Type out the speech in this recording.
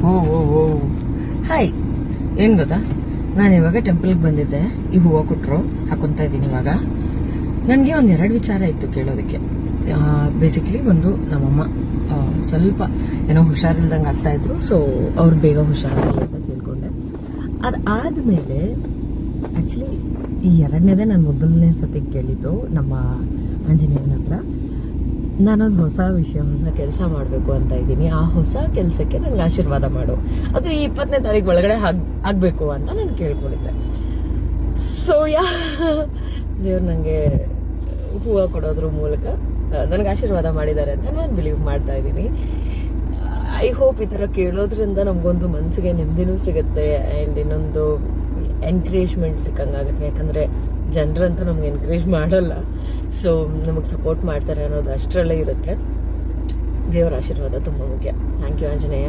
ಓ ಓ ಓ hi. ಏನ್ ಗೊತ್ತಾ, ನಾನು ಇವಾಗ ಟೆಂಪಲ್ಗೆ ಬಂದಿದ್ದೆ. ಈ ಹೂವು ಕೊಟ್ಟರು, ಹಾಕೊಂತ ಇದ್ದೀನಿ ಇವಾಗ. ನನಗೆ ಒಂದು 2 ವಿಚಾರ ಇತ್ತು ಕೇಳೋದಕ್ಕೆ. ಬೇಸಿಕ್ಲಿ ಒಂದು, ನಮ್ಮಮ್ಮ ಸ್ವಲ್ಪ ಏನೋ ಹುಷಾರಿಲ್ದಂಗೆ ಆಗ್ತಾ ಇದ್ರು. ಸೊ ಅವ್ರು ಬೇಗ ಹುಷಾರಾಗಲಿ ಅಂತ ಕೇಳ್ಕೊಂಡೆ. ಅದಾದ್ಮೇಲೆ ಆಕ್ಚುಲಿ ಈ 2ನೇದೇ ನಾನು ಮೊದಲನೇ ಸತಿಗೆ ಕೇಳಿದ್ದು ನಮ್ಮ ಆಂಜನೇಯನ ಹತ್ರ. ನಾನೊಂದು ಹೊಸ ಕೆಲಸ ಮಾಡಬೇಕು ಅಂತ ಇದ್ದೀನಿ. ಆ ಹೊಸ ಕೆಲಸಕ್ಕೆ ನನಗೆ ಆಶೀರ್ವಾದ ಮಾಡು, ಅದು ಈ 20ನೇ ತಾರೀಕು ಒಳಗಡೆ ಆಗಬೇಕು ಅಂತ ನಾನು ಕೇಳ್ಕೊಂಡಿದ್ದೆ. ಸೊ ದೇವ್ರು ನನಗೆ ಹೂವು ಕೊಡೋದ್ರ ಮೂಲಕ ನನಗೆ ಆಶೀರ್ವಾದ ಮಾಡಿದ್ದಾರೆ ಅಂತ ನಾನು ಬಿಲೀವ್ ಮಾಡ್ತಾ ಇದ್ದೀನಿ. ಐ ಹೋಪ್ ಈ ಥರ ಕೇಳೋದ್ರಿಂದ ನಮಗೊಂದು ಮನಸ್ಸಿಗೆ ನೆಮ್ಮದಿನೂ ಸಿಗುತ್ತೆ ಆ್ಯಂಡ್ ಇನ್ನೊಂದು ಎನ್ಕರೇಜ್ಮೆಂಟ್ ಸಿಕ್ಕಂಗಾಗುತ್ತೆ. ಯಾಕಂದರೆ ಜನರಂತೂ ನಮ್ಗೆ ಎನ್ಕರೇಜ್ ಮಾಡಲ್ಲ, ಸೊ ನಮಗೆ ಸಪೋರ್ಟ್ ಮಾಡ್ತಾರೆ ಅನ್ನೋದು ಅಷ್ಟರಲ್ಲೇ ಇರುತ್ತೆ. ದೇವರ ಆಶೀರ್ವಾದ ತುಂಬ ಮುಖ್ಯ. Thank you Anjaneya.